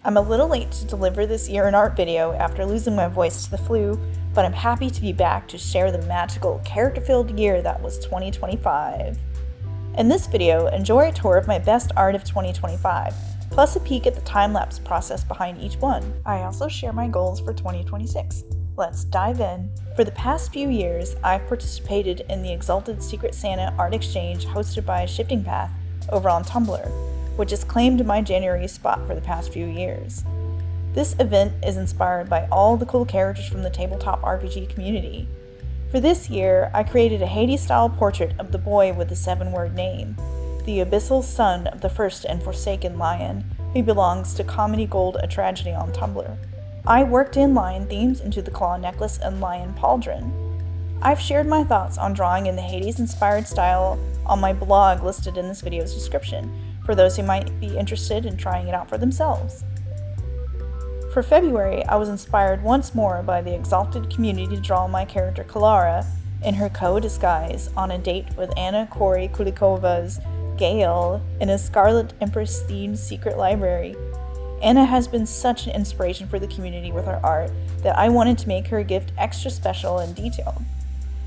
I'm a little late to deliver this year in art video after losing my voice to the flu, but I'm happy to be back to share the magical, character-filled year that was 2025. In this video, enjoy a tour of my best art of 2025, plus a peek at the time-lapse process behind each one. I also share my goals for 2026. Let's dive in. For the past few years, I've participated in the Exalted Secret Santa art exchange hosted by Shifting Path over on Tumblr, which has claimed my January spot for the past few years. This event is inspired by all the cool characters from the tabletop RPG community. For this year, I created a Hades-style portrait of the boy with the 7-word name, the abyssal son of the first and forsaken lion, who belongs to Comedy Gold, a Tragedy on Tumblr. I worked in lion themes into the claw necklace and lion pauldron. I've shared my thoughts on drawing in the Hades-inspired style on my blog listed in this video's description, for those who might be interested in trying it out for themselves. For February, I was inspired once more by the Exalted community to draw my character Kalara in her Koa disguise on a date with Anna Kori Kulikova's Gale in a Scarlet Empress-themed secret library. Anna has been such an inspiration for the community with her art that I wanted to make her gift extra special and detailed.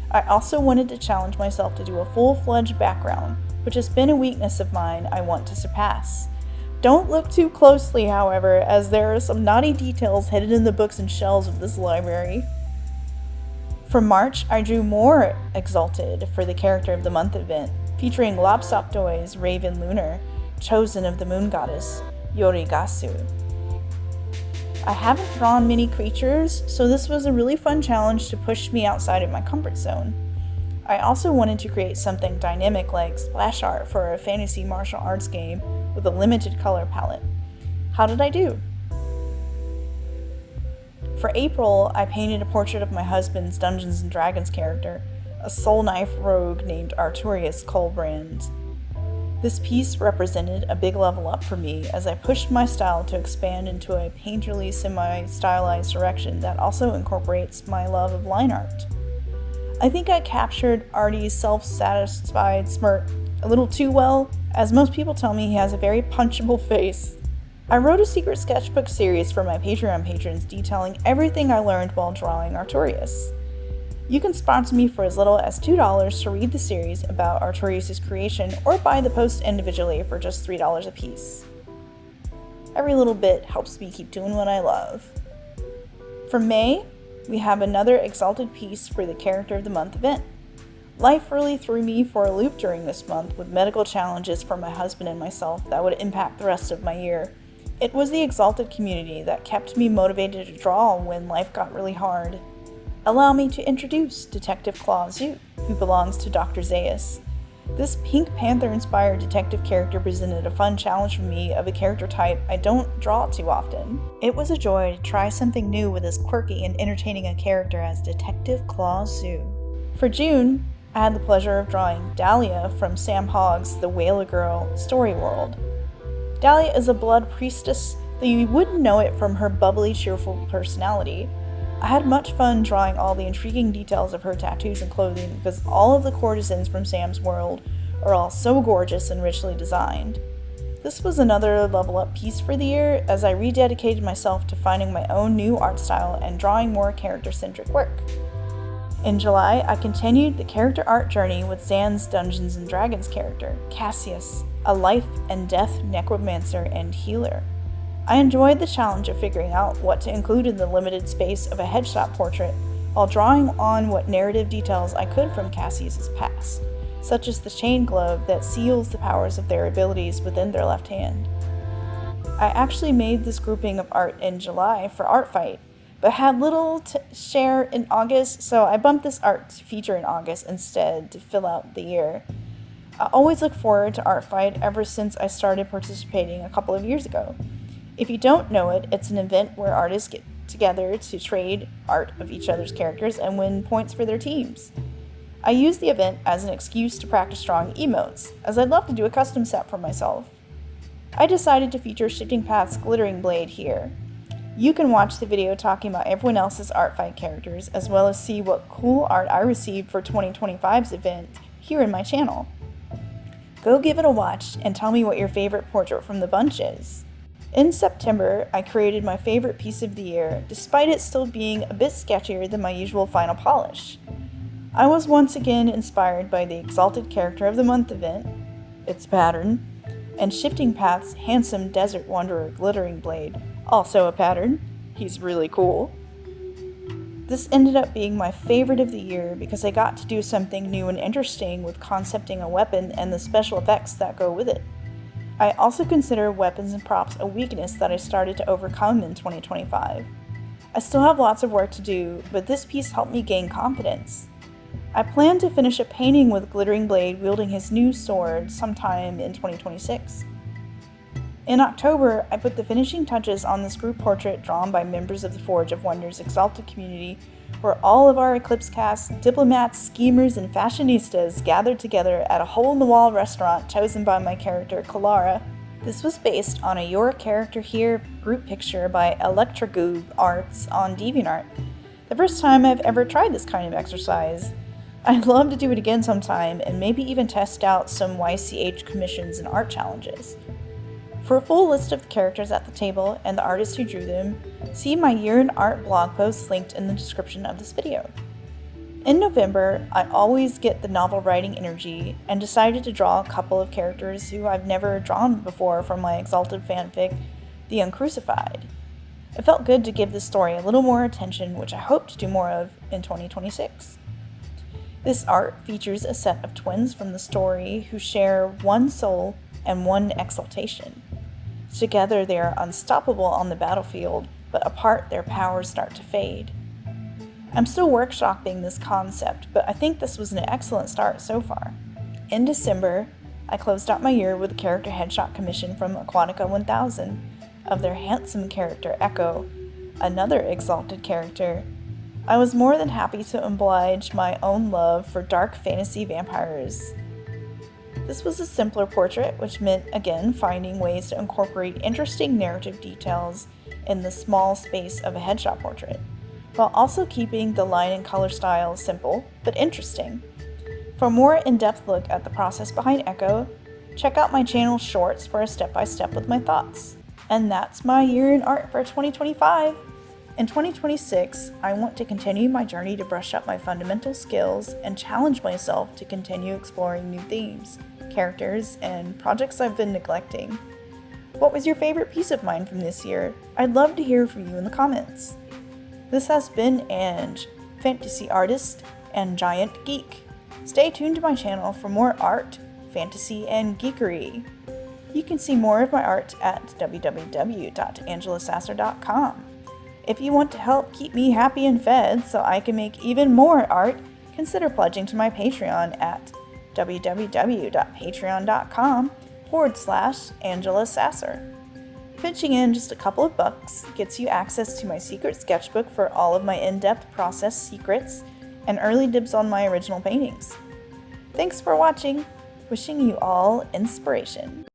I also wanted to challenge myself to do a full-fledged background, which has been a weakness of mine I want to surpass. Don't look too closely, however, as there are some naughty details hidden in the books and shelves of this library. For March, I drew more Exalted for the Character of the Month event, featuring Lobsoptoi's Raven Lunar, chosen of the moon goddess, Yorigasu. I haven't drawn many creatures, so this was a really fun challenge to push me outside of my comfort zone. I also wanted to create something dynamic like splash art for a fantasy martial arts game with a limited color palette. How did I do? For April, I painted a portrait of my husband's Dungeons & Dragons character, a soul knife rogue named Artorias Colbrand. This piece represented a big level up for me as I pushed my style to expand into a painterly semi-stylized direction that also incorporates my love of line art. I think I captured Artie's self-satisfied smirk a little too well, as most people tell me he has a very punchable face. I wrote a secret sketchbook series for my Patreon patrons detailing everything I learned while drawing Artorias. You can sponsor me for as little as $2 to read the series about Artorias' creation or buy the post individually for just $3 a piece. Every little bit helps me keep doing what I love. For May, we have another Exalted piece for the Character of the Month event. Life really threw me for a loop during this month with medical challenges for my husband and myself that would impact the rest of my year. It was the Exalted community that kept me motivated to draw when life got really hard. Allow me to introduce Detective Claw Zoot, who belongs to Dr. Zaius. This Pink Panther-inspired detective character presented a fun challenge for me of a character type I don't draw too often. It was a joy to try something new with as quirky and entertaining a character as Detective Claw Zoot. For June, I had the pleasure of drawing Dahlia from Sam Hogg's The Whaler Girl story world. Dahlia is a blood priestess, though you wouldn't know it from her bubbly, cheerful personality. I had much fun drawing all the intriguing details of her tattoos and clothing because all of the courtesans from Sam's world are all so gorgeous and richly designed. This was another level up piece for the year as I rededicated myself to finding my own new art style and drawing more character-centric work. In July, I continued the character art journey with Zan's Dungeons & Dragons character, Cassius, a life and death necromancer and healer. I enjoyed the challenge of figuring out what to include in the limited space of a headshot portrait while drawing on what narrative details I could from Cassius' past, such as the chain glove that seals the powers of their abilities within their left hand. I actually made this grouping of art in July for Art Fight, but had little to share in August, so I bumped this art to feature in August instead to fill out the year. I always look forward to Art Fight ever since I started participating a couple of years ago. If you don't know it, it's an event where artists get together to trade art of each other's characters and win points for their teams. I use the event as an excuse to practice drawing emotes, as I'd love to do a custom set for myself. I decided to feature Shifting Path's Glittering Blade here. You can watch the video talking about everyone else's Art Fight characters, as well as see what cool art I received for 2025's event here in my channel. Go give it a watch and tell me what your favorite portrait from the bunch is. In September, I created my favorite piece of the year, despite it still being a bit sketchier than my usual final polish. I was once again inspired by the Exalted Character of the Month event, its pattern, and Shifting Path's handsome Desert Wanderer Glittering Blade, also a pattern. He's really cool. This ended up being my favorite of the year because I got to do something new and interesting with concepting a weapon and the special effects that go with it. I also consider weapons and props a weakness that I started to overcome in 2025. I still have lots of work to do, but this piece helped me gain confidence. I plan to finish a painting with Glittering Blade wielding his new sword sometime in 2026. In October, I put the finishing touches on this group portrait drawn by members of the Forge of Wonders Exalted community, where all of our Eclipse cast, diplomats, schemers, and fashionistas gathered together at a hole-in-the-wall restaurant chosen by my character, Kalara. This was based on a Your Character Here group picture by Electrogoob Arts on DeviantArt. The first time I've ever tried this kind of exercise. I'd love to do it again sometime and maybe even test out some YCH commissions and art challenges. For a full list of the characters at the table and the artists who drew them, see my Year in Art blog post linked in the description of this video. In November, I always get the novel writing energy and decided to draw a couple of characters who I've never drawn before from my Exalted fanfic, The Uncrucified. It felt good to give this story a little more attention, which I hope to do more of in 2026. This art features a set of twins from the story who share one soul and one exaltation. Together they are unstoppable on the battlefield, but apart their powers start to fade. I'm still workshopping this concept, but I think this was an excellent start so far. In December, I closed out my year with a character headshot commission from Aquatica 1000 of their handsome character Echo, another Exalted character. I was more than happy to oblige my own love for dark fantasy vampires. This was a simpler portrait, which meant, again, finding ways to incorporate interesting narrative details in the small space of a headshot portrait, while also keeping the line and color style simple, but interesting. For a more in-depth look at the process behind Echo, check out my channel shorts for a step-by-step with my thoughts. And that's my Year in Art for 2025. In 2026, I want to continue my journey to brush up my fundamental skills and challenge myself to continue exploring new themes, characters, and projects I've been neglecting. What was your favorite piece of mine from this year? I'd love to hear from you in the comments. This has been Ange, fantasy artist and giant geek. Stay tuned to my channel for more art, fantasy, and geekery. You can see more of my art at www.angelasasser.com. If you want to help keep me happy and fed so I can make even more art, consider pledging to my Patreon at www.patreon.com/AngelaSasser. Pitching in just a couple of bucks gets you access to my secret sketchbook for all of my in-depth process secrets and early dibs on my original paintings. Thanks for watching. Wishing you all inspiration.